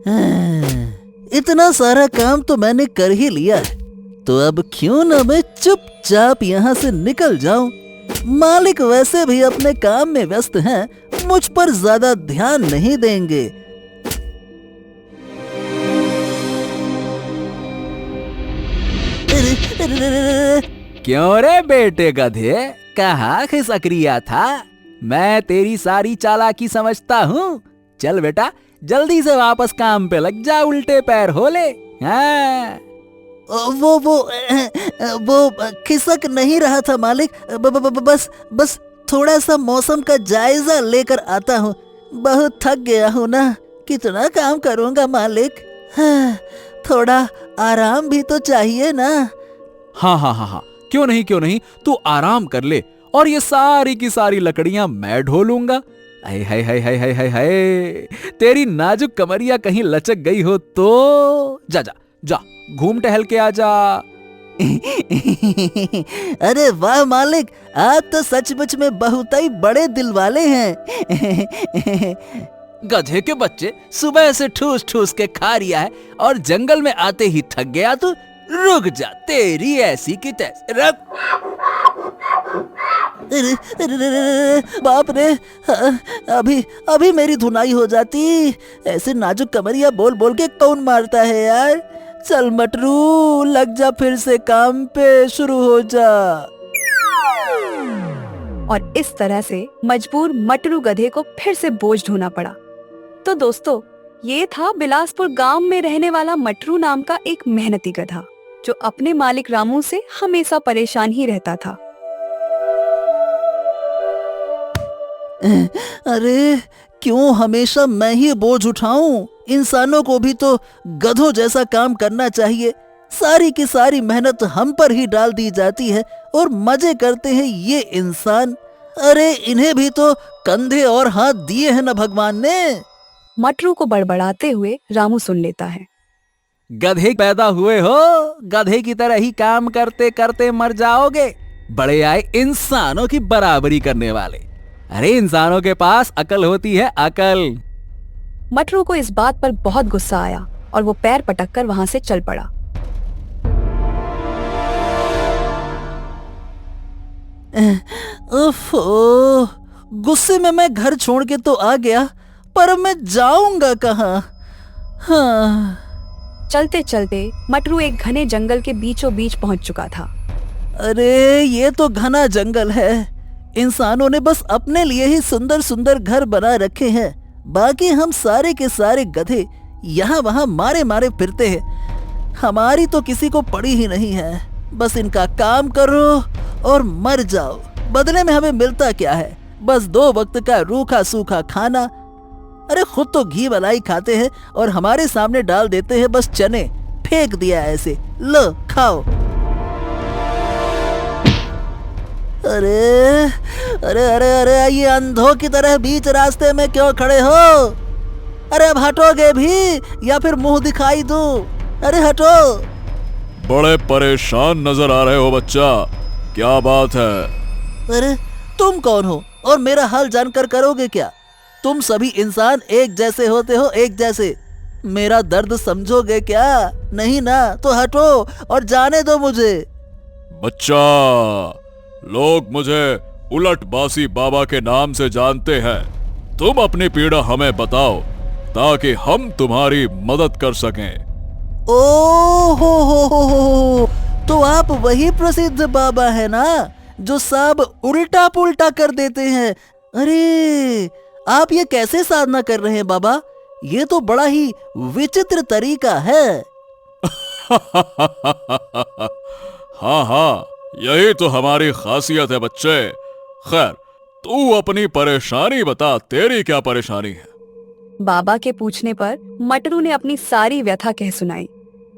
इतना सारा काम तो मैंने कर ही लिया है, तो अब क्यों ना मैं चुपचाप यहाँ से निकल जाऊं। मालिक वैसे भी अपने काम में व्यस्त हैं, मुझ पर ज्यादा ध्यान नहीं देंगे। क्यों रे बेटे गधे, कहाँ खिसक रिया था? मैं तेरी सारी चालाकी समझता हूँ। चल बेटा, जल्दी से वापस काम पे लग जा, उल्टे पैर हो ले। हाँ। वो खिसक नहीं रहा था मालिक, बस थोड़ा सा मौसम का जायजा लेकर आता हूँ। बहुत थक गया हूँ ना, कितना काम करूँगा मालिक। हाँ, थोड़ा आराम भी तो चाहिए ना। हाँ, क्यों नहीं, तू आराम कर ले, और ये सारी की सारी लकड़ियां मैं ढोलूंगा। हाय हाय हाय हाय हाय हाय हाय, तेरी नाजुक कमरिया कहीं लचक गई हो तो जा जा जा, घूम टहल के आ जा। अरे वाह मालिक, आप तो सचमुच में बहुत ही बड़े दिल वाले हैं। गधे के बच्चे, सुबह से ठूस ठूस के खा रिया है और जंगल में आते ही थक गया तू? रुक जा, तेरी ऐसी की तैसी। रुक। बाप रे, अभी मेरी धुनाई हो जाती। ऐसे नाजुक कमरिया बोल बोल के कौन मारता है यार। चल मटरू, लग जा फिर से काम पे, शुरू हो जा। और इस तरह से मजबूर मटरू गधे को फिर से बोझ ढोना पड़ा। तो दोस्तों, ये था बिलासपुर गांव में रहने वाला मटरू नाम का एक मेहनती गधा, जो अपने मालिक रामू से हमेशा परेशान ही रहता था। अरे क्यों हमेशा मैं ही बोझ उठाऊं? इंसानों को भी तो गधों जैसा काम करना चाहिए। सारी की सारी मेहनत हम पर ही डाल दी जाती है और मजे करते हैं ये इंसान। अरे इन्हें भी तो कंधे और हाथ दिए हैं ना भगवान ने। मटरू को बड़बड़ाते हुए रामू सुन लेता है। गधे पैदा हुए हो, गधे की तरह ही काम करते करते मर जाओगे। बड़े आए इंसानों की बराबरी करने वाले। अरे इंसानों के पास अकल होती है, अकल। मटरू को इस बात पर बहुत गुस्सा आया और वो पैर पटककर वहां से चल पड़ा। ओफो, गुस्से में मैं घर छोड़ के तो आ गया, पर अब मैं जाऊंगा कहाँ? हाँ। चलते चलते मटरू एक घने जंगल के बीचों बीच पहुंच चुका था। अरे ये तो घना जंगल है। इंसानों ने बस अपने लिए ही सुंदर सुंदर घर बना रखे हैं, बाकी हम सारे के सारे गधे यहाँ वहाँ मारे मारे फिरते हैं। हमारी तो किसी को पड़ी ही नहीं है। बस इनका काम करो और मर जाओ। बदले में हमें मिलता क्या है? बस 2 वक्त का रूखा सूखा खाना। अरे खुद तो घी मलाई खाते हैं और हमारे सामने डाल देते हैं बस चने। फेंक दिया ऐसे, लो खाओ। अरे अरे अरे अरे, ये अंधों की तरह बीच रास्ते में क्यों खड़े हो? अरे अब हटोगे भी या फिर मुंह दिखाई दूं? अरे हटो। बड़े परेशान नजर आ रहे हो बच्चा, क्या बात है? अरे तुम कौन हो और मेरा हाल जानकर करोगे क्या? तुम सभी इंसान एक जैसे होते हो, एक जैसे। मेरा दर्द समझोगे क्या? नहीं ना, तो हटो और जाने दो मुझे। बच्चा, लोग मुझे उलट बासी बाबा के नाम से जानते हैं। तुम अपनी पीड़ा हमें बताओ ताकि हम तुम्हारी मदद कर सकें। ओ हो, तो आप वही प्रसिद्ध बाबा है ना, जो सब उल्टा पुल्टा कर देते हैं। अरे आप ये कैसे साधना कर रहे हैं बाबा? ये तो बड़ा ही विचित्र तरीका है। हाँ, यही तो हमारी खासियत है बच्चे। खैर, तू अपनी परेशानी बता, तेरी क्या परेशानी है? बाबा के पूछने पर मटरू ने अपनी सारी व्यथा कह सुनाई।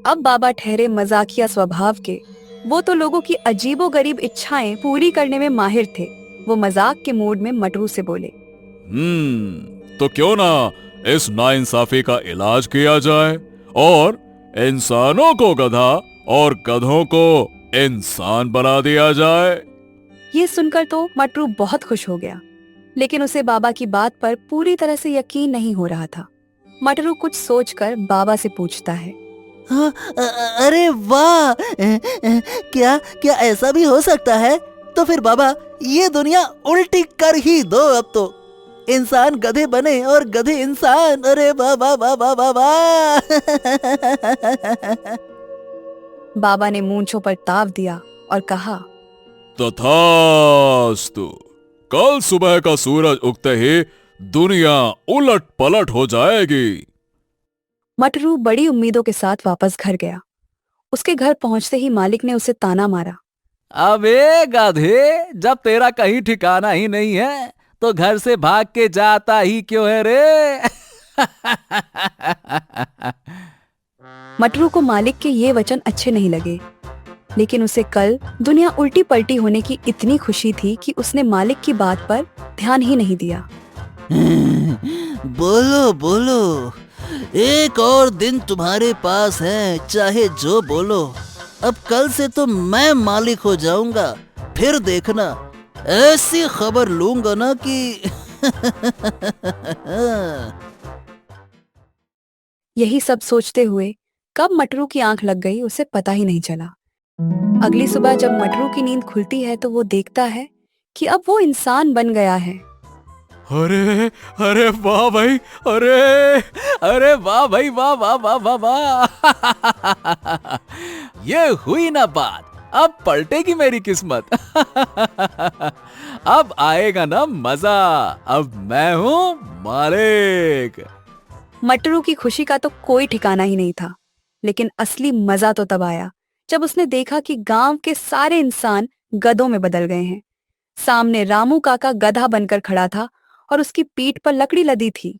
अब बाबा ठहरे मजाकिया स्वभाव के। वो तो लोगों की अजीबोगरीब इच्छाएं पूरी करने में माहिर थे। वो मजाक के मूड में मटरू से बोले, तो क्यों ना इस नाइंसाफी का इलाज किया जाए और इंसानों को गधा और गधों को इंसान बना दिया जाए। ये सुनकर तो मटरू बहुत खुश हो गया, लेकिन उसे बाबा की बात पर पूरी तरह से यकीन नहीं हो रहा था। मटरू कुछ सोचकर बाबा से पूछता है। हाँ, अरे वाह, क्या क्या ऐसा भी हो सकता है? तो फिर बाबा ये दुनिया उल्टी कर ही दो। अब तो इंसान गधे बने और गधे इंसान। अरे वाह वाह वाह वाह वाह वाह। बाबा ने मूंछों पर ताव दिया और कहा, तथास्तु। कल सुबह का सूरज उगते ही दुनिया उलट पलट हो जाएगी। मटरू बड़ी उम्मीदों के साथ वापस घर गया। उसके घर पहुंचते ही मालिक ने उसे ताना मारा। अबे गधे, जब तेरा कहीं ठिकाना ही नहीं है तो घर से भाग के जाता ही क्यों है रे? मटरू को मालिक के ये वचन अच्छे नहीं लगे, लेकिन उसे कल दुनिया उल्टी पलटी होने की इतनी खुशी थी कि उसने मालिक की बात पर ध्यान ही नहीं दिया। बोलो बोलो, एक और दिन तुम्हारे पास है, चाहे जो बोलो। अब कल से तो मैं मालिक हो जाऊंगा। फिर देखना, ऐसी खबर लूंगा ना कि यही सब सोचते हुए कब मटरू की आंख लग गई उसे पता ही नहीं चला। अगली सुबह जब मटरू की नींद खुलती है तो वो देखता है कि अब वो इंसान बन गया है। अरे अरे वाह भाई, अरे वाह भाई, वाह वाह वाह वाह वाह। ये हुई ना बात, अब पलटेगी मेरी किस्मत। अब आएगा ना मजा, अब मैं हूँ मालिक। मटरू की खुशी का तो कोई ठिकाना ही नहीं था, लेकिन असली मजा तो तब आया जब उसने देखा कि गांव के सारे इंसान गधों में बदल गए हैं। सामने रामू काका गधा बनकर खड़ा था और उसकी पीठ पर लकड़ी लदी थी।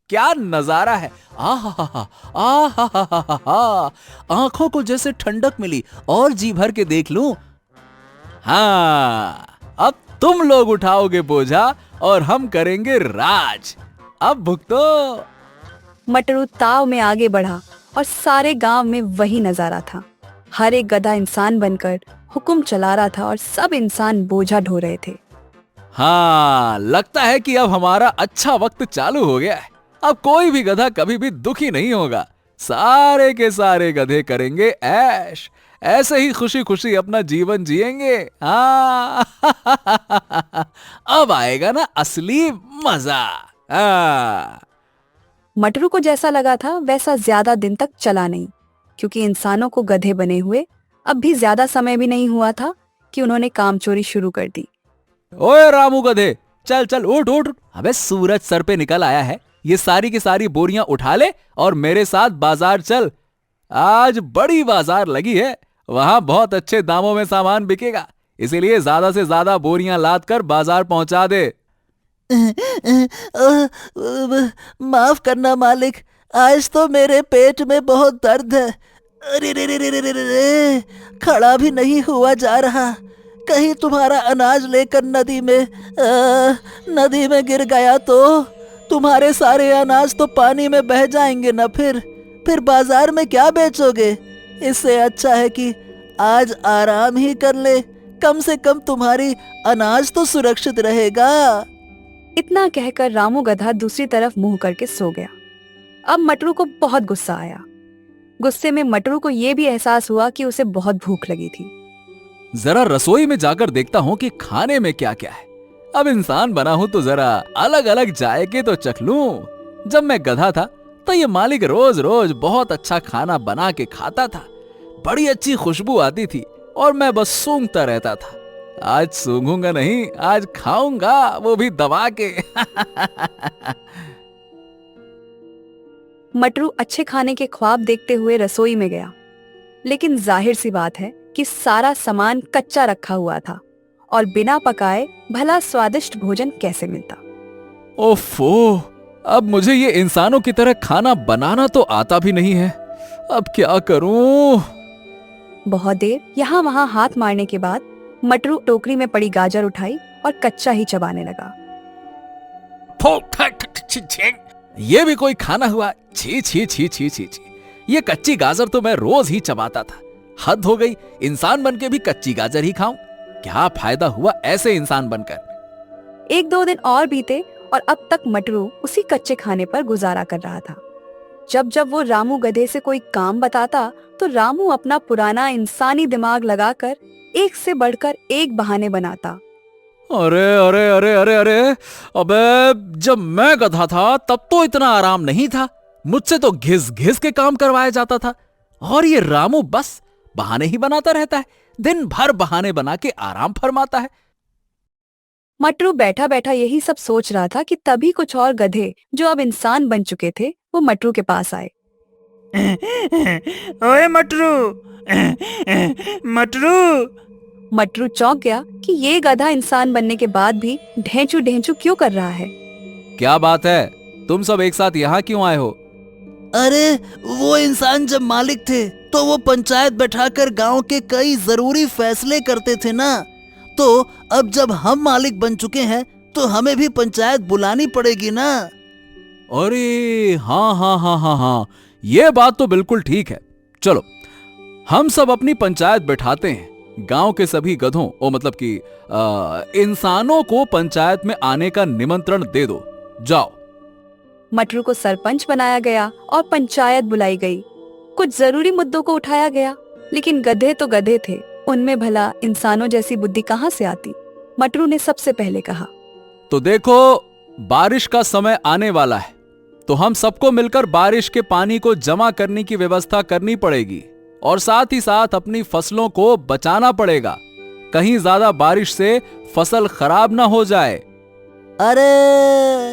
क्या नजारा है! आंखों को जैसे ठंडक मिली और जी भर के देख लूं। हाँ, अब तुम लोग उठाओगे बोझा और हम करेंगे राज। अब भुगतो। मटरू ताव में आगे बढ़ा और सारे गांव में वही नजारा था। हर एक गधा इंसान बनकर हुक्म चला रहा था और सब इंसान बोझा ढो रहे थे। हाँ, लगता है कि अब हमारा अच्छा वक्त चालू हो गया है। अब कोई भी गधा कभी भी दुखी नहीं होगा। सारे के सारे गधे करेंगे ऐश, ऐसे ही खुशी खुशी अपना जीवन जिएंगे। हाँ। अब आएगा ना असली मजा। हाँ। मटरू को जैसा लगा था वैसा ज्यादा दिन तक चला नहीं, क्योंकि इंसानों को गधे बने हुए अब भी ज्यादा समय भी नहीं हुआ था कि उन्होंने काम चोरी शुरू कर दी। ओए रामू गधे, चल चल उठ उठ। अबे सूरज सर पे निकल आया है, ये सारी की सारी बोरियां उठा ले और मेरे साथ बाजार चल। आज बड़ी बाजार लगी है, वहां बहुत अच्छे दामों में सामान बिकेगा, इसीलिए ज्यादा से ज्यादा बोरियां लाद कर बाजार पहुंचा दे। माफ करना मालिक, आज तो मेरे पेट में बहुत दर्द है। अरे रे रे रे रे रे रे, खड़ा भी नहीं हुआ जा रहा। कहीं तुम्हारा अनाज लेकर नदी में गिर गया तो तुम्हारे सारे अनाज तो पानी में बह जाएंगे ना। फिर बाजार में क्या बेचोगे? इससे अच्छा है कि आज आराम ही कर ले, कम से कम तुम्हारी अनाज तो सुरक्षित रहेगा। इतना कहकर रामू गधा दूसरी तरफ मुंह करके सो गया। अब मटरू को बहुत गुस्सा आया। गुस्से में मटरू को यह भी एहसास हुआ कि उसे बहुत भूख लगी थी। जरा रसोई में जाकर देखता हूँ कि खाने में क्या क्या है। अब इंसान बना हूं तो जरा अलग अलग जायके तो चख लूं। जब मैं गधा था तो ये मालिक रोज रोज बहुत अच्छा खाना बना के खाता था। बड़ी अच्छी खुशबू आती थी और मैं बस सूंघता रहता था। आज सूंघूंगा नहीं, आज खाऊंगा, वो भी दबा के। मटरू अच्छे खाने के ख्वाब देखते हुए रसोई में गया, लेकिन जाहिर सी बात है कि सारा सामान कच्चा रखा हुआ था और बिना पकाए भला स्वादिष्ट भोजन कैसे मिलता। ओफो, अब मुझे ये इंसानों की तरह खाना बनाना तो आता भी नहीं है। अब क्या करूं? बहुत देर यहाँ वहाँ हाथ मारने के बाद मटरू टोकरी में पड़ी गाजर उठाई और कच्चा ही चबाने लगा। ये भी कोई खाना हुआ? छी छी छी छी छी छी, ये कच्ची गाजर तो मैं रोज ही चबाता था। हद हो गई, इंसान बनके भी कच्ची गाजर ही खाऊं? क्या फायदा हुआ ऐसे इंसान बनकर? 1-2 दिन और बीते और अब तक मटरू उसी कच्चे खाने पर गुजारा कर रहा था। जब जब वो रामू गधे से कोई काम बताता तो रामू अपना पुराना इंसानी दिमाग लगाकर एक से बढ़कर एक बहाने बनाता। अरे अरे अरे अरे अरे, अबे जब मैं गधा था तब तो इतना आराम नहीं था। मुझसे तो घिस घिस के काम करवाया जाता था, और ये रामू बस बहाने ही बनाता रहता है। दिन भर बहाने बना के आराम फरमाता है। मटरू बैठा बैठा यही सब सोच रहा था कि तभी कुछ और गधे जो अब इंसान बन चुके थे वो मटरू के पास आए। ओए मटरू, मटरू। मटरू चौंक गया कि ये गधा इंसान बनने के बाद भी ढेंचू ढेंचू क्यों कर रहा है। क्या बात है, तुम सब एक साथ यहाँ क्यों आए हो? अरे वो इंसान जब मालिक थे तो वो पंचायत बैठाकर गांव के कई जरूरी फैसले करते थे ना, तो अब जब हम मालिक बन चुके हैं तो हमें भी पंचायत बुलानी पड़ेगी ना। अरे हाँ हाँ हाँ हाँ हाँ, ये बात तो बिल्कुल ठीक है। चलो हम सब अपनी पंचायत बैठाते हैं। गांव के सभी गधों ओ मतलब कि इंसानों को पंचायत में आने का निमंत्रण दे दो। जाओ। मटरू को सरपंच बनाया गया और पंचायत बुलाई गई। कुछ जरूरी मुद्दों को उठाया गया, लेकिन गधे तो गधे थे, उनमें भला इंसानों जैसी बुद्धि कहाँ से आती। मटरू ने सबसे पहले कहा, तो देखो बारिश का समय आने वाला है, तो हम सबको मिलकर बारिश के पानी को जमा करने की व्यवस्था करनी पड़ेगी, और साथ ही साथ अपनी फसलों को बचाना पड़ेगा। कहीं ज्यादा बारिश से फसल खराब ना हो जाए। अरे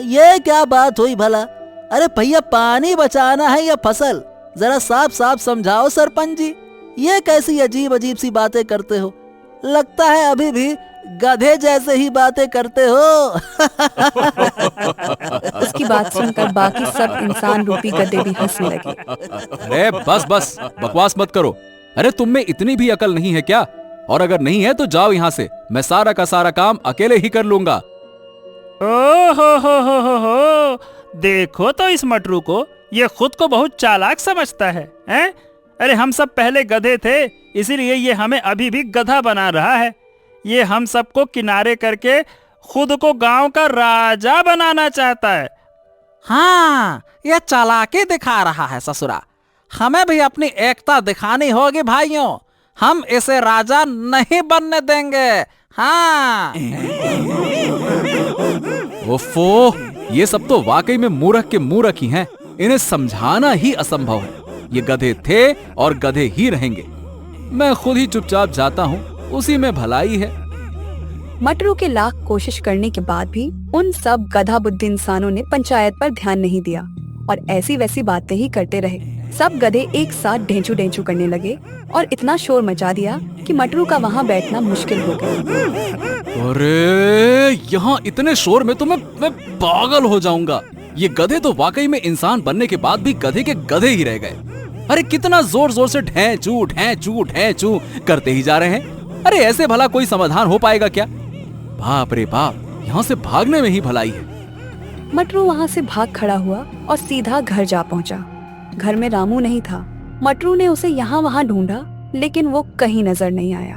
ये क्या बात हुई भला? अरे भैया, पानी बचाना है या फसल? जरा साफ साफ समझाओ सरपंच जी। ये कैसी अजीब अजीब सी बातें करते हो? लगता है अभी भी गधे जैसे ही बातें करते हो। उसकी बात सुनकर बाकी सब इंसान रूपी गधे भी हंसने लगे। अरे बस बस, बकवास मत करो। अरे तुम में इतनी भी अकल नहीं है क्या? और अगर नहीं है तो जाओ यहाँ से, मैं सारा का सारा काम अकेले ही कर लूंगा। ओ हो, देखो तो इस मटरू को, ये खुद को बहुत चालाक समझता है, हैं? अरे हम सब पहले गधे थे, इसीलिए ये हमें अभी भी गधा बना रहा है। ये हम सबको किनारे करके खुद को गांव का राजा बनाना चाहता है। हाँ, ये चालाकी दिखा रहा है ससुरा। हमें भी अपनी एकता दिखानी होगी भाइयों। हम इसे राजा नहीं बनने देंगे। हाँ। ओफो, ये सब तो वाकई में मूर्ख के मूर्ख ही हैं। इन्हें समझाना ही असंभव है। ये गधे थे और गधे ही रहेंगे। मैं खुद ही चुपचाप जाता हूँ, उसी में भलाई है। मटरू के लाख कोशिश करने के बाद भी उन सब गधा बुद्धि इंसानों ने पंचायत पर ध्यान नहीं दिया और ऐसी वैसी बातें ही करते रहे। सब गधे एक साथ ढेंचू ढेंचू करने लगे और इतना शोर मचा दिया कि मटरू का वहाँ बैठना मुश्किल हो गया। अरे यहाँ इतने शोर में तो मैं पागल हो जाऊंगा। ये गधे तो वाकई में इंसान बनने के बाद भी गधे के गधे ही रह गए। अरे कितना जोर जोर से ढेंचू ढेंचू ढेंचू करते ही जा रहे हैं। अरे ऐसे भला कोई समाधान हो पाएगा क्या? बाप रे बाप, यहाँ से भागने में ही भलाई है। मटरू वहाँ से भाग खड़ा हुआ और सीधा घर जा पहुँचा। घर में रामू नहीं था। मटरू ने उसे यहाँ वहाँ ढूंढा, लेकिन वो कहीं नजर नहीं आया।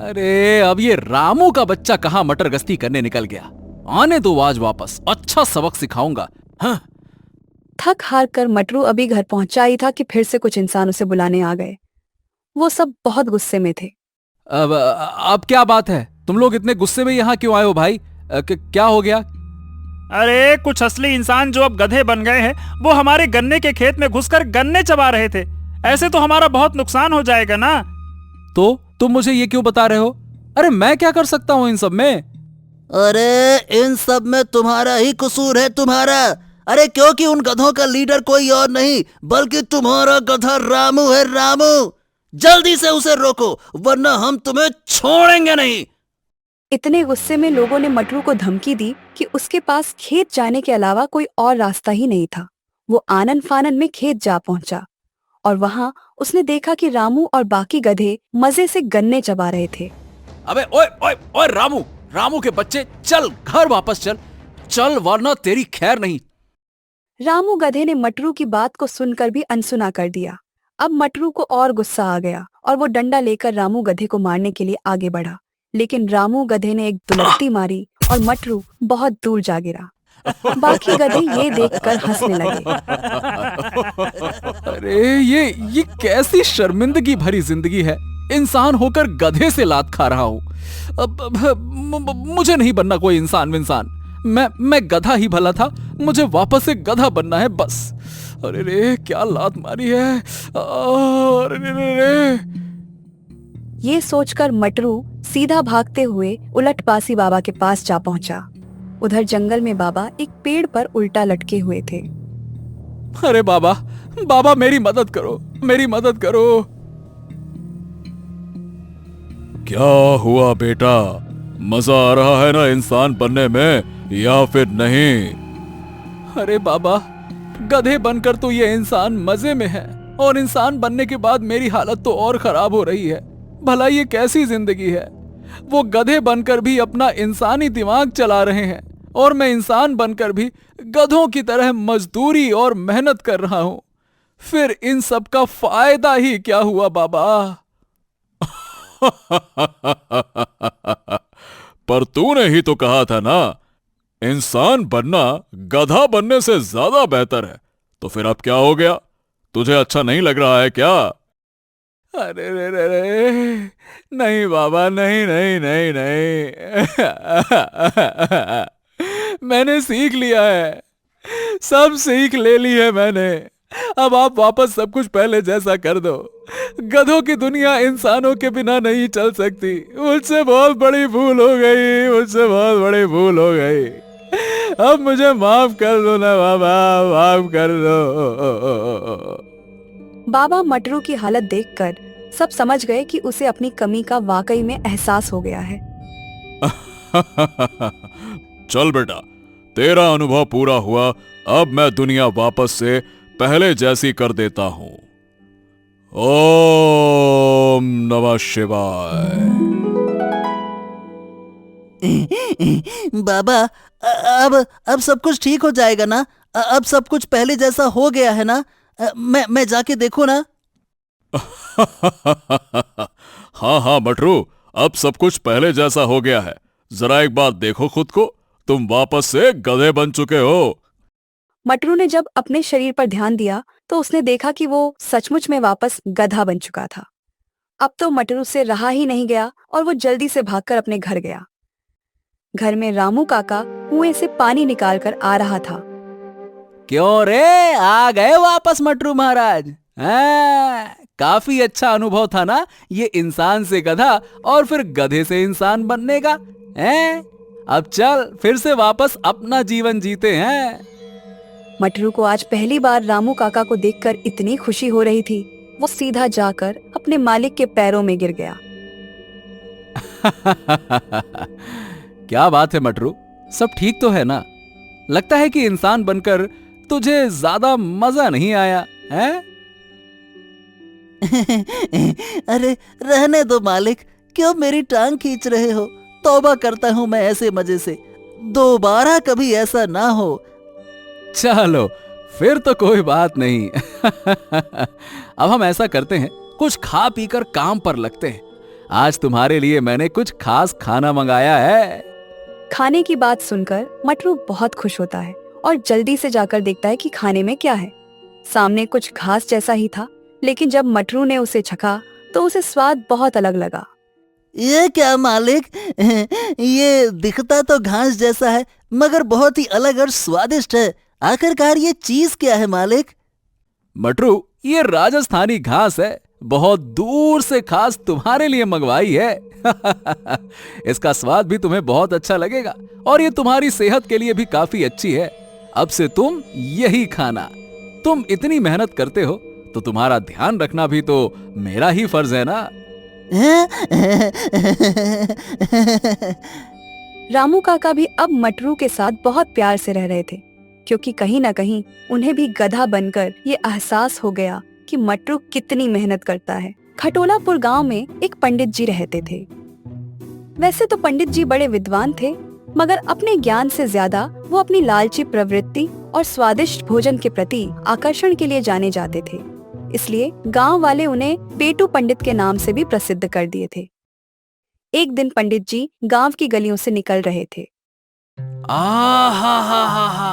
अरे अब ये रामू का बच्चा कहाँ मटर गश्ती करने निकल गया। आने दो आज वापस, अच्छा सबक सिखाऊंगा। हाँ। थक हार कर मटरू अभी घर पहुंचा ही था कि फिर से कुछ इंसान उसे बुलाने आ गए। वो सब बहुत गुस्से में थे। अब क्या बात है? तुम लोग इतने गुस्से में यहाँ क्यों आए हो भाई? क्या हो गया? अरे कुछ असली इंसान जो अब गधे बन गए हैं, वो हमारे गन्ने के खेत में घुसकर गन्ने चबा रहे थे। ऐसे तो हमारा बहुत नुकसान हो जाएगा ना। तो तुम मुझे ये क्यों बता रहे हो? अरे मैं क्या कर सकता हूँ इन सब में? अरे इन सब में तुम्हारा ही कसूर है, तुम्हारा। अरे क्योंकि उन गधों का लीडर कोई और नहीं बल्कि तुम्हारा गधा रामू है। रामू, जल्दी से उसे रोको वरना हम तुम्हें छोड़ेंगे नहीं। इतने गुस्से में लोगों ने मटरू को धमकी दी कि उसके पास खेत जाने के अलावा कोई और रास्ता ही नहीं था। वो आनन फानन में खेत जा पहुंचा और वहां उसने देखा कि रामू और बाकी गधे मजे से गन्ने चबा रहे थे। अबे ओए ओए ओए रामू के बच्चे, चल घर वापस चल वरना तेरी खैर नहीं। रामू गधे ने मटरू की बात को सुनकर भी अनसुना कर दिया। अब मटरू को और गुस्सा आ गया और वो डंडा लेकर रामू गधे को मारने के लिए आगे बढ़ा, लेकिन रामू गधे ने एक दुलत्ती मारी और मटरू बहुत दूर जा गिरा। बाकी गधे ये देखकर हंसने लगे। अरे ये कैसी शर्मिंदगी भरी जिंदगी है। इंसान होकर गधे से लात खा रहा हूं। मुझे नहीं बनना कोई इंसान विंसान। मैं गधा ही भला था, मुझे वापस से गधा बनना है बस। अरे रे क्या लात मारी है। अरे रे। ये सोचकर मटरू सीधा भागते हुए उलट बासी बाबा के पास जा पहुंचा। उधर जंगल में बाबा एक पेड़ पर उल्टा लटके हुए थे। अरे बाबा मेरी मदद करो, मेरी मदद करो। क्या हुआ बेटा, मजा आ रहा है ना इंसान बनने में या फिर नहीं? अरे बाबा, गधे बनकर तो ये इंसान मजे में है और इंसान बनने के बाद मेरी हालत तो और खराब हो रही है। भला ये कैसी जिंदगी है। वो गधे बनकर भी अपना इंसानी दिमाग चला रहे हैं और मैं इंसान बनकर भी गधों की तरह मजदूरी और मेहनत कर रहा हूं। फिर इन सब का फायदा ही क्या हुआ बाबा? पर तूने ही तो कहा था ना, इंसान बनना गधा बनने से ज्यादा बेहतर है। तो फिर अब क्या हो गया? तुझे अच्छा नहीं लग रहा है क्या? अरे रे, नहीं बाबा, नहीं नहीं नहीं नहीं। मैंने सीख लिया है, सब सीख ले ली है मैंने। अब आप वापस सब कुछ पहले जैसा कर दो। गधों की दुनिया इंसानों के बिना नहीं चल सकती। मुझसे बहुत बड़ी भूल हो गई, मुझसे बहुत बड़ी भूल हो गई। अब मुझे माफ कर दो ना बाबा, माफ कर दो। बाबा मटरू की हालत देखकर सब समझ गए कि उसे अपनी कमी का वाकई में एहसास हो गया है। चल बेटा, तेरा अनुभव पूरा हुआ। अब मैं दुनिया वापस से पहले जैसी कर देता हूं। ओम नमः शिवाय। बाबा, अब सब कुछ ठीक हो जाएगा ना? अब सब कुछ पहले जैसा हो गया है ना? मैं जाके देखूं ना? हाँ मटरू, अब सब कुछ पहले जैसा हो गया है। जरा एक बार देखो खुद को, तुम वापस से गधे बन चुके हो। मटरू ने जब अपने शरीर पर ध्यान दिया तो उसने देखा कि वो सचमुच में वापस गधा बन चुका था। अब तो मटरू से रहा ही नहीं गया और वो जल्दी से भागकर अपने घर गया। घर में रामू काका कुएं से पानी निकालकर आ रहा था। क्यों रे, आ गए वापस मटरू महाराज? काफी अच्छा अनुभव था ना ये इंसान से गधा और फिर गधे से इंसान बनने का। अब चल फिर से वापस अपना जीवन जीते हैं। मटरू को आज पहली बार रामू काका को देखकर इतनी खुशी हो रही थी, वो सीधा जाकर अपने मालिक के पैरों में गिर गया। क्या बात है मटरू, सब ठीक तो है ना? लगता है कि इंसान बनकर तुझे ज्यादा मजा नहीं आया है? अरे रहने दो मालिक, क्यों मेरी टांग खींच रहे हो? तौबा करता हूं मैं ऐसे मजे से, दोबारा कभी ऐसा ना हो। चलो फिर तो कोई बात नहीं। अब हम ऐसा करते हैं, कुछ खा पीकर काम पर लगते हैं। आज तुम्हारे लिए मैंने कुछ खास खाना मंगाया है। खाने की बात सुनकर मटरू बहुत खुश होता है और जल्दी से जाकर देखता है कि खाने में क्या है। सामने कुछ घास जैसा ही था, लेकिन जब मटरू ने उसे चखा तो उसे स्वाद बहुत अलग लगा। ये क्या मालिक, ये दिखता तो घास जैसा है मगर बहुत ही अलग और स्वादिष्ट है। आखिरकार ये चीज क्या है मालिक? मटरू, ये राजस्थानी घास है, बहुत दूर से खास तुम्हारे लिए मंगवाई है। इसका स्वाद भी तुम्हें बहुत अच्छा लगेगा और ये तुम्हारी सेहत के लिए भी काफी अच्छी है। अब से तुम यही खाना। तुम इतनी मेहनत करते हो तो तुम्हारा ध्यान रखना भी तो मेरा ही फर्ज है ना। रामू काका भी अब मटरू के साथ बहुत प्यार से रह रहे थे, क्योंकि कहीं न कहीं उन्हें भी गधा बनकर ये एहसास हो गया कि मटरू कितनी मेहनत करता है। खटोलापुर गांव में एक पंडित जी रहते थे। वैसे तो पंडित जी बड़े विद्वान थे, मगर अपने ज्ञान से ज्यादा वो अपनी लालची प्रवृत्ति और स्वादिष्ट भोजन के प्रति आकर्षण के लिए जाने जाते थे। इसलिए गांव वाले उन्हें पेटू पंडित के नाम से भी प्रसिद्ध कर दिए थे। एक दिन पंडित जी गांव की गलियों से निकल रहे थे। आहा हा हा हा,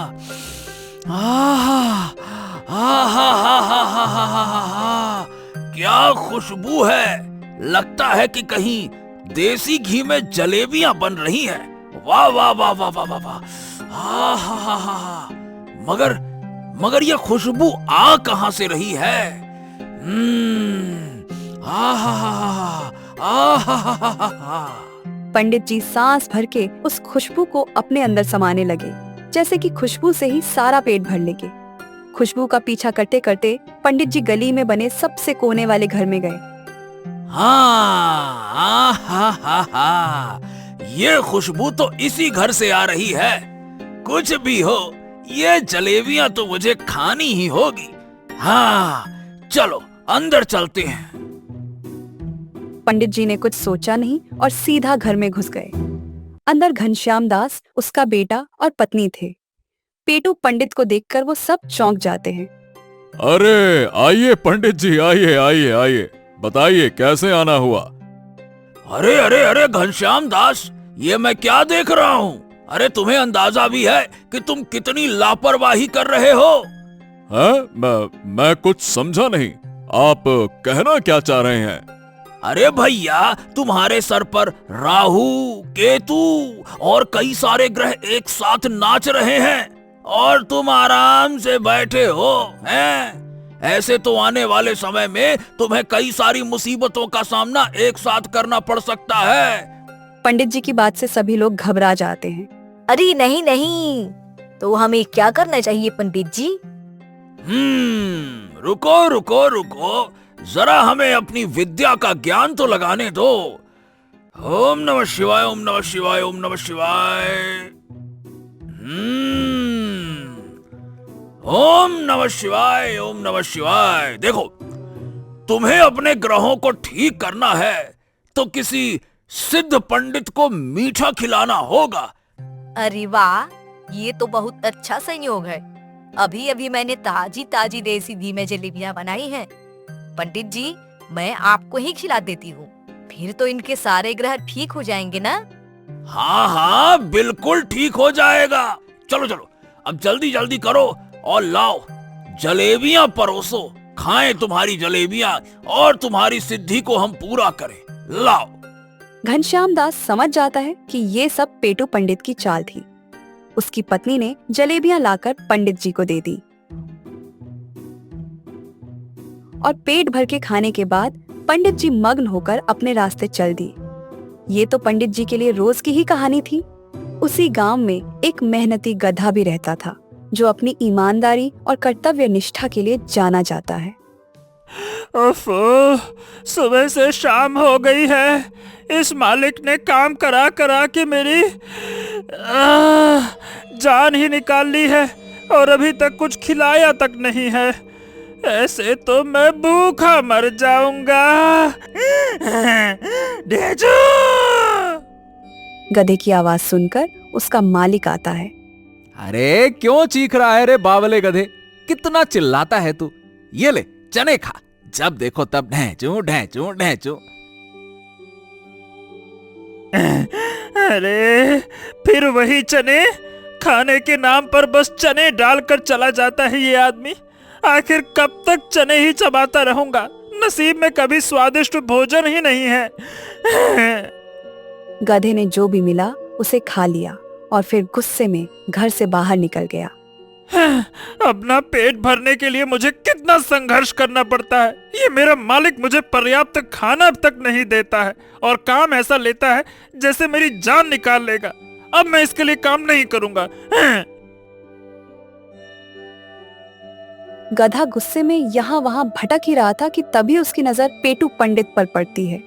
आहा, आहा हा हा हा हा हा हा हा, क्या खुशबू है। लगता है कि कहीं देसी घी में जलेबियां बन रही हैं। वाह वाह वाह वाह वाह वाह वाह, आहा हा हा हा। मगर मगर ये खुशबू आ कहां से रही है? आहा हा हा, आहा हा हा हा हा। पंडित जी सांस भर के उस खुशबू को अपने अंदर समाने लगे, जैसे कि खुशबू से ही सारा पेट भर लेंगे। खुशबू का पीछा करते करते पंडित जी गली में बने सबसे कोने वाले घर में गए। हाँ, हा हा हा, ये खुशबू तो इसी घर से आ रही है। कुछ भी हो, ये जलेबियां तो मुझे खानी ही होगी। हाँ, चलो अंदर चलते हैं। पंडित जी ने कुछ सोचा नहीं और सीधा घर में घुस गए। अंदर घनश्याम दास, उसका बेटा और पत्नी थे। पेटू पंडित को देखकर वो सब चौंक जाते हैं। अरे आइए पंडित जी, आइए आइए आइए, बताइए कैसे आना हुआ। अरे अरे अरे घनश्याम दास, ये मैं क्या देख रहा हूँ? अरे तुम्हें अंदाजा भी है कि तुम कितनी लापरवाही कर रहे हो? मैं कुछ समझा नहीं, आप कहना क्या चाह रहे हैं? अरे भैया, तुम्हारे सर पर राहु, केतु और कई सारे ग्रह एक साथ नाच रहे हैं और तुम आराम से बैठे हो हैं? ऐसे तो आने वाले समय में तुम्हें कई सारी मुसीबतों का सामना एक साथ करना पड़ सकता है। पंडित जी की बात से सभी लोग घबरा जाते हैं। अरे नहीं नहीं, तो हमें क्या करना चाहिए पंडित जी? रुको रुको रुको, जरा हमें अपनी विद्या का ज्ञान तो लगाने दो। ओम नमः शिवाय, ओम नमः शिवाय, ओम नमः शिवाय। ओम नमः शिवाय, ओम नमः शिवाय। देखो, तुम्हें अपने ग्रहों को ठीक करना है तो किसी सिद्ध पंडित को मीठा खिलाना होगा। अरे वाह, ये तो बहुत अच्छा संयोग है। अभी अभी मैंने ताजी ताजी देसी घी में जलेबियां बनाई हैं। पंडित जी, मैं आपको ही खिला देती हूँ, फिर तो इनके सारे ग्रह ठीक हो जाएंगे ना? हाँ हाँ, बिल्कुल ठीक हो जाएगा। चलो चलो, अब जल्दी जल्दी करो और लाओ, जलेबियां परोसो। खाएं तुम्हारी जलेबियां और तुम्हारी सिद्धि को हम पूरा करें। लाओ। घनश्याम दास समझ जाता है कि ये सब पेटू पंडित की चाल थी। उसकी पत्नी ने जलेबियां लाकर पंडित जी को दे दी और पेट भर के खाने के बाद पंडित जी मग्न होकर अपने रास्ते चल दिए। ये तो पंडित जी के लिए रोज की ही कहानी थी। उसी गांव में एक मेहनती गधा भी रहता था, जो अपनी ईमानदारी और कर्तव्य निष्ठा के लिए जाना जाता है। ओफो, सुबह से शाम हो गई है। इस मालिक ने काम करा करा के मेरी जान ही निकाल ली है और अभी तक कुछ खिलाया तक नहीं है। ऐसे तो मैं भूखा मर जाऊंगा। डेजू! गधे की आवाज सुनकर उसका मालिक आता है। अरे क्यों चीख रहा है रे बावले गधे? कितना चिल्लाता है तू? ये ले चने खा, जब देखो तब ढैंचू ढैंचू ढैंचू। अरे फिर वही चने, खाने के नाम पर बस चने डालकर चला जाता है ये आदमी। आखिर कब तक चने ही चबाता रहूंगा? नसीब में कभी स्वादिष्ट भोजन ही नहीं है। गधे ने जो भी मिला उसे खा लिया और फिर गुस्से में घर से बाहर निकल गया। अपना पेट भरने के लिए मुझे कितना संघर्ष करना पड़ता है। ये मेरा मालिक मुझे पर्याप्त खाना तक नहीं देता है और काम ऐसा लेता है जैसे मेरी जान निकाल लेगा। अब मैं इसके लिए काम नहीं करूंगा। गधा गुस्से में यहाँ वहाँ भटक ही रहा था कि तभी उसकी नजर पेटू पंडित पर पड़ती है।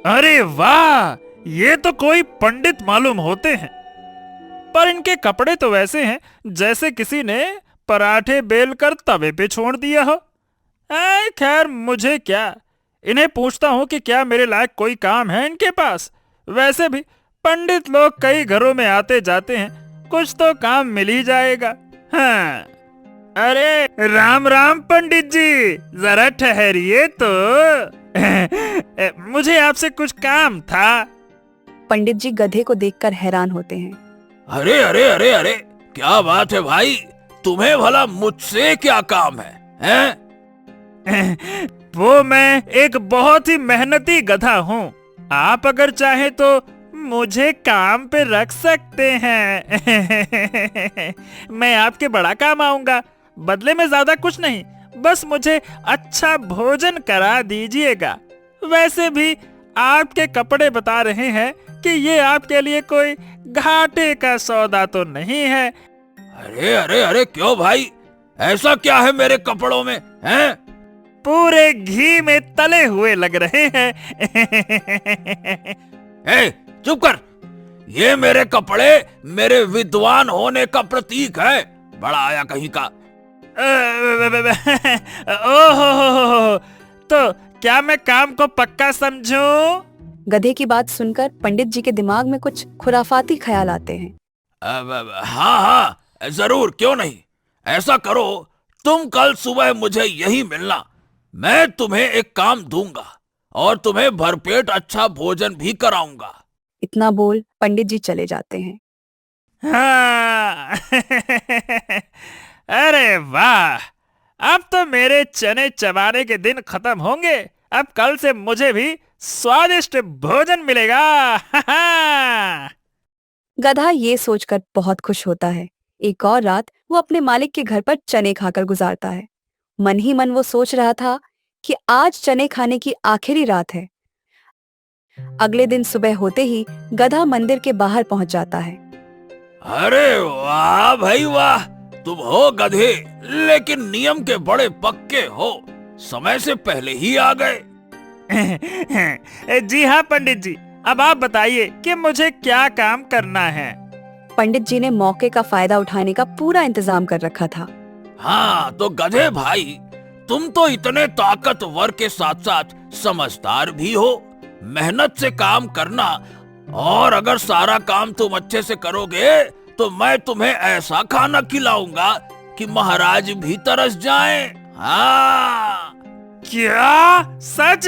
अरे वाह, ये तो कोई पंडित मालूम होते हैं, पर इनके कपड़े तो वैसे हैं जैसे किसी ने पराठे बेलकर तवे पे छोड़ दिया हो। खैर मुझे क्या, इन्हें पूछता हूँ कि क्या मेरे लायक कोई काम है इनके पास। वैसे भी पंडित लोग कई घरों में आते जाते हैं, कुछ तो काम मिल ही जाएगा। हाँ, अरे राम राम पंडित जी, जरा ठहरिए तो। मुझे आपसे कुछ काम था। पंडित जी गधे को देखकर हैरान होते हैं। अरे अरे अरे अरे, क्या बात है भाई, तुम्हें भला मुझसे क्या काम है, हैं? वो मैं एक बहुत ही मेहनती गधा हूँ। आप अगर चाहे तो मुझे काम पे रख सकते हैं। मैं आपके बड़ा काम आऊंगा, बदले में ज्यादा कुछ नहीं, बस मुझे अच्छा भोजन करा दीजिएगा। वैसे भी आपके कपड़े बता रहे हैं कि ये आपके लिए कोई घाटे का सौदा तो नहीं है। अरे अरे अरे, क्यों भाई, ऐसा क्या है मेरे कपड़ों में, हैं? पूरे घी में तले हुए लग रहे हैं। ए, चुप कर, ये मेरे कपड़े मेरे विद्वान होने का प्रतीक है, बड़ा आया कहीं का। ओहो, तो क्या मैं काम को पक्का समझूं? गधे की बात सुनकर पंडित जी के दिमाग में कुछ खुराफाती ख्याल आते हैं। हाँ हाँ जरूर, क्यों नहीं। ऐसा करो, तुम कल सुबह मुझे यही मिलना, मैं तुम्हें एक काम दूंगा और तुम्हें भरपेट अच्छा भोजन भी कराऊंगा। इतना बोल पंडित जी चले जाते हैं। हाँ। अरे वाह, अब तो मेरे चने चबाने के दिन खत्म होंगे। अब कल से मुझे भी स्वादिष्ट भोजन मिलेगा। गधा ये सोचकर बहुत खुश होता है। एक और रात वो अपने मालिक के घर पर चने खाकर गुजारता है। मन ही मन वो सोच रहा था कि आज चने खाने की आखिरी रात है। अगले दिन सुबह होते ही गधा मंदिर के बाहर पहुंच जाता है। अरे वाह भाई वाह, तुम हो गधे, लेकिन नियम के बड़े पक्के हो, समय से पहले ही आ गए। जी हाँ पंडित जी, अब आप बताइए कि मुझे क्या काम करना है। पंडित जी ने मौके का फायदा उठाने का पूरा इंतजाम कर रखा था। हाँ तो गधे भाई, तुम तो इतने ताकतवर के साथ साथ समझदार भी हो। मेहनत से काम करना, और अगर सारा काम तुम अच्छे से करोगे तो मैं तुम्हें ऐसा खाना खिलाऊंगा कि महाराज भी तरस जाएं। हाँ। क्या सच?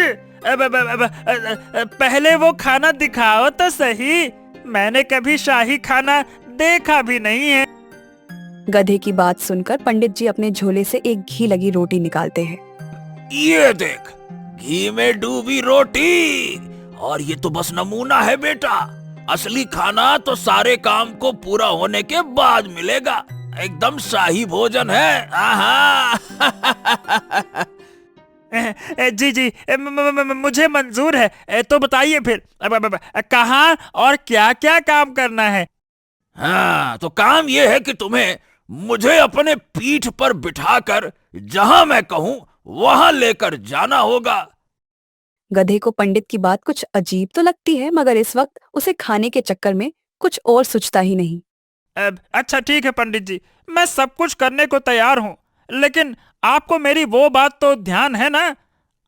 पहले वो खाना दिखाओ तो सही, मैंने कभी शाही खाना देखा भी नहीं है। गधे की बात सुनकर पंडित जी अपने झोले से एक घी लगी रोटी निकालते हैं। ये देख, घी में डूबी रोटी, और ये तो बस नमूना है बेटा, असली खाना तो सारे काम को पूरा होने के बाद मिलेगा। एकदम शाही भोजन है। आहा। जी जी, मुझे मंजूर है। तो बताइए फिर कहाँ और क्या क्या काम करना है। हाँ तो काम ये है कि तुम्हें मुझे अपने पीठ पर बिठाकर जहां मैं कहूँ वहां लेकर जाना होगा। गधे को पंडित की बात कुछ अजीब तो लगती है, मगर इस वक्त उसे खाने के चक्कर में कुछ और सोचता ही नहीं। अच्छा ठीक है पंडित जी, मैं सब कुछ करने को तैयार हूँ, लेकिन आपको मेरी वो बात तो ध्यान है ना,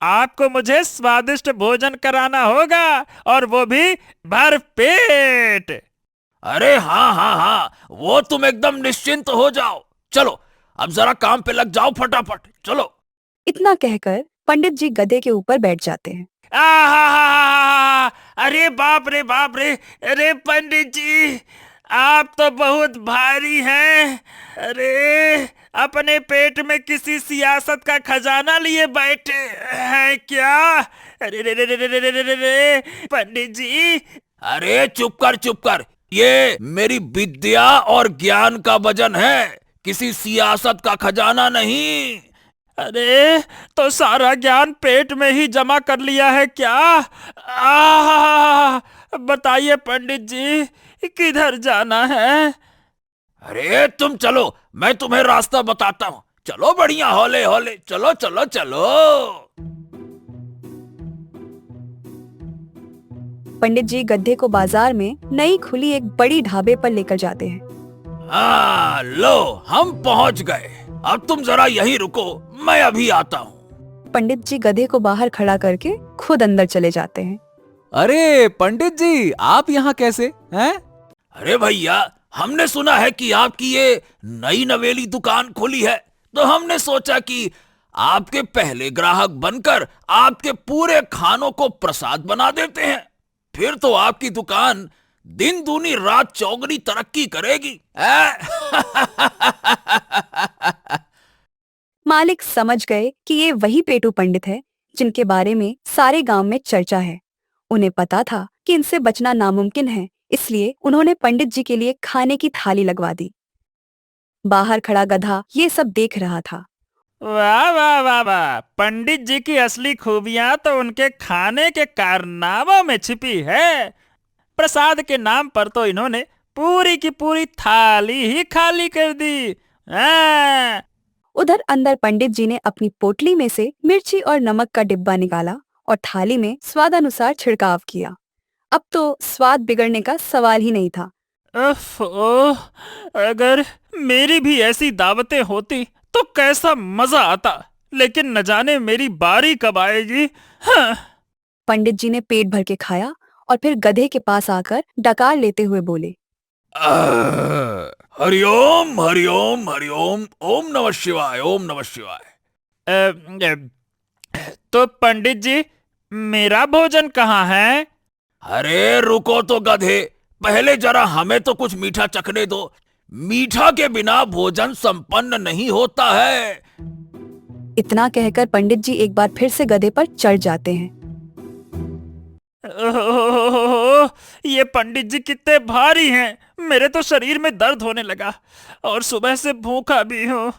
आपको मुझे स्वादिष्ट भोजन कराना होगा, और वो भी भर पेट। अरे हाँ हाँ हाँ, वो तुम एकदम निश्चिंत हो जाओ। चलो अब जरा काम पे लग जाओ फटाफट, चलो। इतना कहकर पंडित जी गधे के ऊपर बैठ जाते हैं। अरे बाप रे बाप रे, अरे पंडित जी आप तो बहुत भारी हैं। अरे अपने पेट में किसी सियासत का खजाना लिए बैठे हैं क्या? अरे रे रे रे रे रे रे रे पंडित जी। अरे चुप कर, ये मेरी विद्या और ज्ञान का वजन है, किसी सियासत का खजाना नहीं। अरे तो सारा ज्ञान पेट में ही जमा कर लिया है क्या? बताइए पंडित जी किधर जाना है? अरे तुम चलो, मैं तुम्हें रास्ता बताता हूँ। चलो बढ़िया, हौले हौले चलो चलो चलो। पंडित जी गधे को बाजार में नई खुली एक बड़ी ढाबे पर लेकर जाते हैं। हाँ लो, हम पहुँच गए, अब तुम जरा यहीं रुको, मैं अभी आता हूँ। पंडित जी गधे को बाहर खड़ा करके खुद अंदर चले जाते हैं। अरे पंडित जी, आप यहाँ कैसे हैं? अरे भैया, हमने सुना है कि आपकी ये नई नवेली दुकान खुली है, तो हमने सोचा कि आपके पहले ग्राहक बनकर आपके पूरे खानों को प्रसाद बना देते हैं। फिर तो आपकी दुकान दिन दूनी रात चौगनी तरक्की करेगी। मालिक समझ गए कि ये वही पेटू पंडित है जिनके बारे में सारे गांव में चर्चा है। उन्हें पता था कि इनसे बचना नामुमकिन है, इसलिए उन्होंने पंडित जी के लिए खाने की थाली लगवा दी। बाहर खड़ा गधा ये सब देख रहा था। वाह वाह वाह वाह, पंडित जी की असली खूबियां तो उनके खाने के कारनामों में छिपी है। प्रसाद के नाम पर तो इन्होंने पूरी की पूरी थाली ही खाली कर दी। उधर अंदर पंडित जी ने अपनी पोटली में से मिर्ची और नमक का डिब्बा निकाला और थाली में स्वादानुसार छिड़काव किया। अब तो स्वाद बिगड़ने का सवाल ही नहीं था। ओह, अगर मेरी भी ऐसी दावतें होती तो कैसा मजा आता, लेकिन न जाने मेरी बारी कब आएगी। हाँ। पंडित जी ने पेट भर के खाया और फिर गधे के पास आकर डकार लेते हुए बोले, हरिओम हरिओम हरिओम, ओम नमः शिवाय, ओम नमः शिवाय। तो पंडित जी, मेरा भोजन कहाँ है? अरे रुको तो गधे, पहले जरा हमें तो कुछ मीठा चखने दो। मीठा के बिना भोजन संपन्न नहीं होता है। इतना कहकर पंडित जी एक बार फिर से गधे पर चढ़ जाते हैं। ओह, ये पंडित जी कितने भारी हैं। मेरे तो शरीर में दर्द होने लगा और सुबह से भूखा भी हूँ।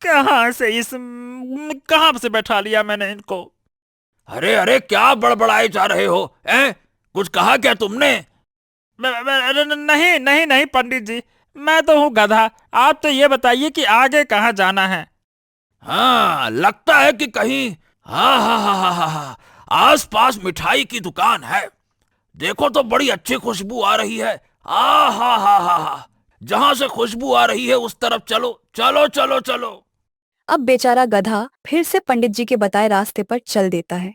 कहाँ से बैठा लिया मैंने इनको। अरे अरे, क्या बड़बड़ाए जा रहे हो? कुछ कहा क्या तुमने? नहीं नहीं नहीं पंडित जी, मैं तो हूँ गधा। आप तो ये बताइए कि आगे कहाँ जाना है। हाँ, लगता है कि कहीं हाँ, आस पास मिठाई की दुकान है। देखो तो बड़ी अच्छी खुशबू आ रही है। हा, जहां से खुशबू आ रही है उस तरफ चलो चलो चलो चलो। अब बेचारा गधा फिर से पंडित जी के बताए रास्ते पर चल देता है।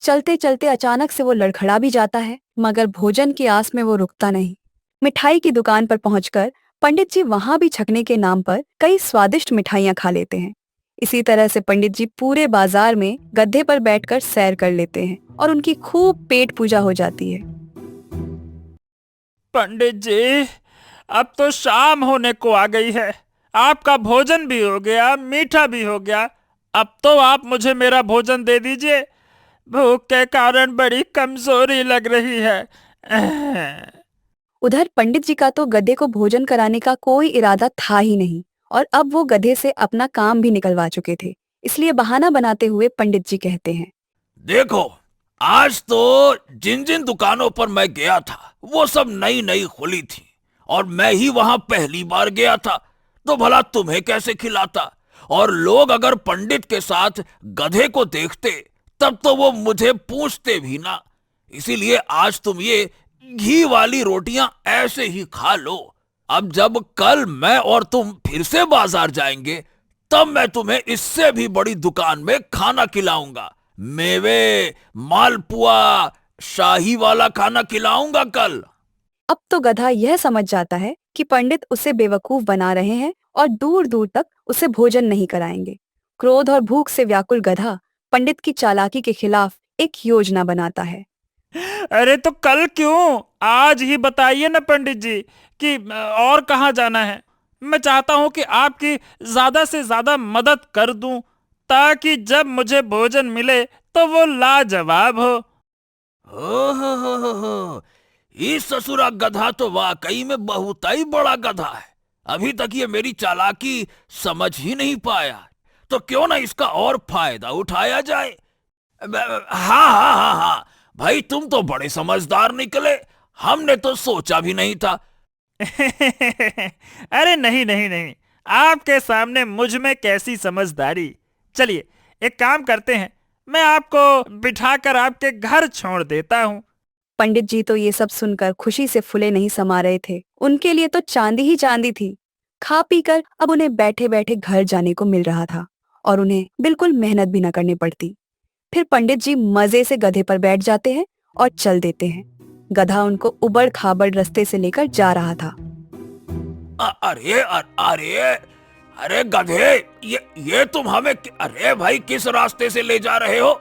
चलते चलते अचानक से वो लड़खड़ा भी जाता है, मगर भोजन की आस में वो रुकता नहीं। मिठाई की दुकान पर पहुंचकर पंडित जी वहां भी छकने के नाम पर कई स्वादिष्ट मिठाइयां खा लेते हैं। इसी तरह से पंडित जी पूरे बाजार में गड्ढे पर बैठकर सैर कर लेते हैं और उनकी खूब पेट पूजा हो जाती है। पंडित जी, अब तो शाम होने को आ गई है। आपका भोजन भी हो गया, मीठा भी हो गया। अब तो आप मुझे मेरा भोजन दे दीजिए। भूख के कारण बड़ी कमजोरी लग रही है। उधर पंडित जी का तो गधे को भोजन कराने का कोई इरादा था ही नहीं और अब वो गधे से अपना काम भी निकलवा चुके थे। इसलिए बहाना बनाते हुए पंडित जी कहते हैं, देखो, आज तो जिन जिन दुकानों पर मैं गया था वो सब नई नई खुली थी और मैं ही वहां पहली बार गया था, तो भला तुम्हें कैसे खिलाता? और लोग अगर पंडित के साथ गधे को देखते तब तो वो मुझे पूछते भी ना। इसीलिए आज तुम ये घी वाली रोटियां ऐसे ही खा लो। अब जब कल मैं और तुम फिर से बाजार जाएंगे तब मैं तुम्हें इससे भी बड़ी दुकान में खाना खिलाऊंगा। मेवे, मालपुआ, शाही वाला खाना खिलाऊंगा कल। अब तो गधा यह समझ जाता है कि पंडित उसे बेवकूफ बना रहे हैं और दूर दूर तक उसे भोजन नहीं कराएंगे। क्रोध और भूख से व्याकुल गधा पंडित की चालाकी के खिलाफ एक योजना बनाता है। अरे तो कल क्यों, आज ही बताइए ना पंडित जी कि और कहाँ जाना है। मैं चाहता हूँ कि आपकी ज्यादा से ज्यादा मदद कर दूं ताकि जब मुझे भोजन मिले तो वो लाजवाब हो। हो, इस ससुरा गधा तो वाकई में बहुत ही बड़ा गधा है। अभी तक ये मेरी चालाकी समझ ही नहीं पाया, तो क्यों ना इसका और फायदा उठाया जाए। हाँ, भाई तुम तो बड़े समझदार निकले, हमने तो सोचा भी नहीं था। अरे नहीं, आपके सामने मुझ में कैसी समझदारी। चलिए एक काम करते हैं, मैं आपको बिठाकर आपके घर छोड़ देता हूँ। पंडित जी तो ये सब सुनकर खुशी से फुले नहीं समा रहे थे। उनके लिए तो चांदी ही चांदी थी। खा पीकर अब उन्हें बैठे बैठे घर जाने को मिल रहा था और उन्हें बिल्कुल मेहनत भी न करनी पड़ती। फिर पंडित जी मजे से गधे पर बैठ जाते हैं और चल देते हैं। गधा उनको उबड़ खाबड़ रास्ते से लेकर जा रहा था। अरे गधे, ये तुम हमें, अरे भाई किस रास्ते से ले जा रहे हो?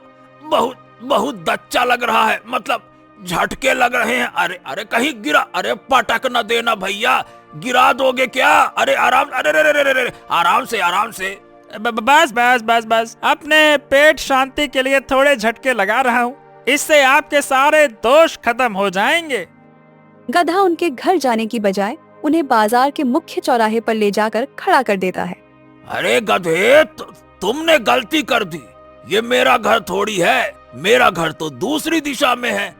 बहुत दच्चा लग रहा है। मतलब झटके लग रहे हैं। अरे अरे कहीं गिरा, अरे पटक न देना भैया, गिरा दोगे क्या? अरे आराम, अरे अरे अरे अरे, आराम से आराम से। बस बस बस बस, अपने पेट शांति के लिए थोड़े झटके लगा रहा हूँ, इससे आपके सारे दोष खत्म हो जाएंगे। गधा उनके घर जाने की बजाय उन्हें बाजार के मुख्य चौराहे पर ले जाकर खड़ा कर देता है। अरे गधे, तुमने गलती कर दी, ये मेरा घर थोड़ी है, मेरा घर तो दूसरी दिशा में है।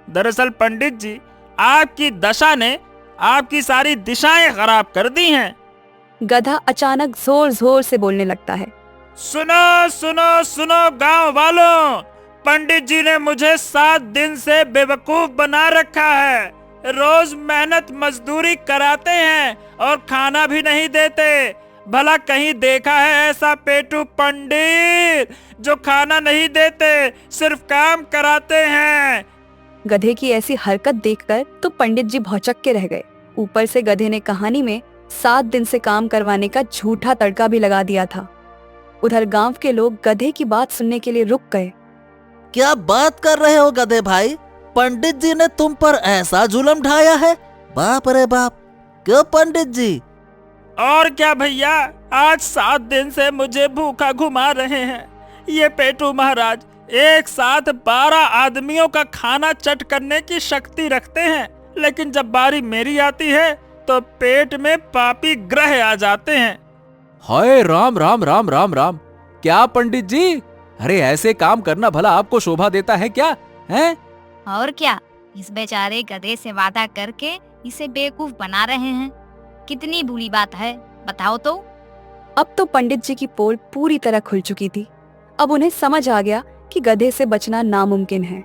दरअसल पंडित जी, आपकी दशा ने आपकी सारी दिशाएं खराब कर दी हैं। गधा अचानक जोर जोर से बोलने लगता है। सुनो सुनो सुनो गांव वालों, पंडित जी ने मुझे 7 दिन से बेवकूफ बना रखा है। रोज मेहनत मजदूरी कराते हैं और खाना भी नहीं देते। भला कहीं देखा है ऐसा पेटू पंडित जो खाना नहीं देते, सिर्फ काम कराते हैं। गधे की ऐसी हरकत देखकर तो पंडित जी भौचक के रह गए। ऊपर से गधे ने कहानी में 7 दिन से काम करवाने का झूठा तड़का भी लगा दिया था। उधर गांव के लोग गधे की बात सुनने के लिए रुक गए। क्या बात कर रहे हो गधे भाई, पंडित जी ने तुम पर ऐसा जुल्म ढाया है? बाप रे बाप, क्यों पंडित जी? और क्या भैया, आज 7 दिन से मुझे भूखा घुमा रहे हैं। ये पेटू महाराज एक साथ 12 आदमियों का खाना चट करने की शक्ति रखते हैं, लेकिन जब बारी मेरी आती है तो पेट में पापी ग्रह आ जाते हैं। हाय राम राम राम राम राम। क्या पंडित जी, अरे ऐसे काम करना भला आपको शोभा देता है क्या? हैं? और क्या, इस बेचारे गधे से वादा करके इसे बेवकूफ बना रहे हैं। कितनी बुरी बात है, बताओ तो। अब तो पंडित जी की पोल पूरी तरह खुल चुकी थी। अब उन्हें समझ आ गया कि गधे से बचना नामुमकिन है,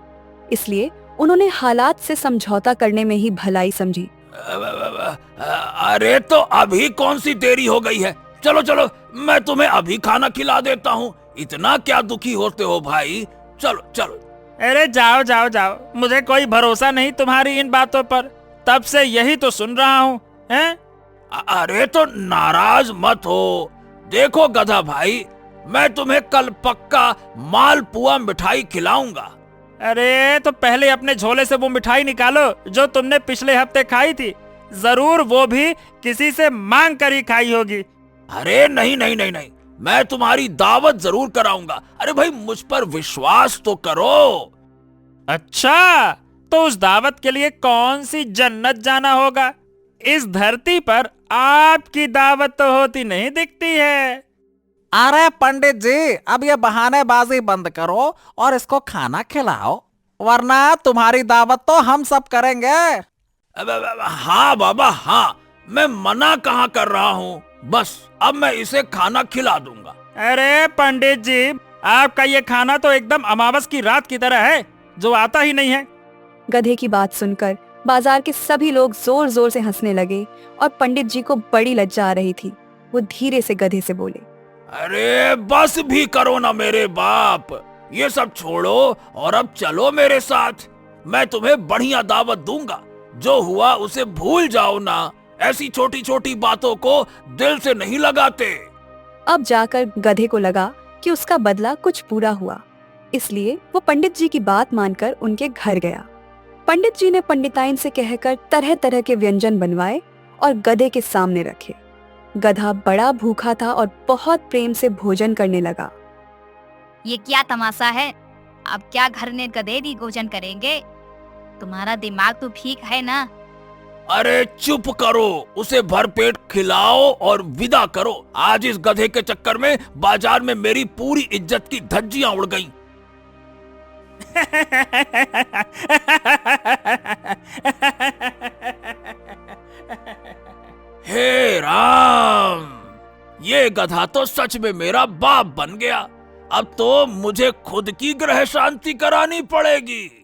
इसलिए उन्होंने हालात से समझौता करने में ही भलाई समझी। अरे तो अभी कौन सी देरी हो गई है, चलो चलो मैं तुम्हें अभी खाना खिला देता हूँ। इतना क्या दुखी होते हो भाई, चलो चलो। अरे जाओ जाओ जाओ, मुझे कोई भरोसा नहीं तुम्हारी इन बातों पर, तब से यही तो सुन रहा हूँ। हैं? अरे तो नाराज मत हो, देखो गधा भाई, मैं तुम्हें कल पक्का मालपुआ मिठाई खिलाऊंगा। अरे तो पहले अपने झोले से वो मिठाई निकालो जो तुमने पिछले हफ्ते खाई थी, जरूर वो भी किसी से मांग कर ही खाई होगी। अरे नहीं नहीं नहीं नहीं, मैं तुम्हारी दावत जरूर कराऊंगा। अरे भाई मुझ पर विश्वास तो करो। अच्छा, तो उस दावत के लिए कौन सी जन्नत जाना होगा? इस धरती पर आपकी दावत तो होती नहीं दिखती है। अरे पंडित जी, अब ये बहानेबाजी बंद करो और इसको खाना खिलाओ, वरना तुम्हारी दावत तो हम सब करेंगे। हाँ बाबा हाँ, मैं मना कहाँ कर रहा हूँ, बस अब मैं इसे खाना खिला दूंगा। अरे पंडित जी, आपका ये खाना तो एकदम अमावस की रात की तरह है, जो आता ही नहीं है। गधे की बात सुनकर बाजार के सभी लोग जोर जोर से हंसने लगे और पंडित जी को बड़ी लज्जा आ रही थी। वो धीरे से गधे से बोले। अरे बस भी करो ना मेरे बाप, ये सब छोड़ो और अब चलो मेरे साथ। मैं तुम्हें बढ़िया दावत दूंगा, जो हुआ उसे भूल जाओ ना। ऐसी छोटी छोटी बातों को दिल से नहीं लगाते। अब जाकर गधे को लगा कि उसका बदला कुछ पूरा हुआ, इसलिए वो पंडित जी की बात मानकर उनके घर गया। पंडित जी ने पंडिताइन से कहकर तरह तरह के व्यंजन बनवाए और गधे के सामने रखे। गधा बड़ा भूखा था और बहुत प्रेम से भोजन करने लगा। ये क्या तमाशा है, अब क्या घर ने गधे भी भोजन करेंगे? तुम्हारा दिमाग तो ठीक है ना? अरे चुप करो, उसे भरपेट खिलाओ और विदा करो। आज इस गधे के चक्कर में बाजार में मेरी पूरी इज्जत की धज्जियां उड़ गईं। हे राम, ये गधा तो सच में मेरा बाप बन गया। अब तो मुझे खुद की ग्रह शांति करानी पड़ेगी।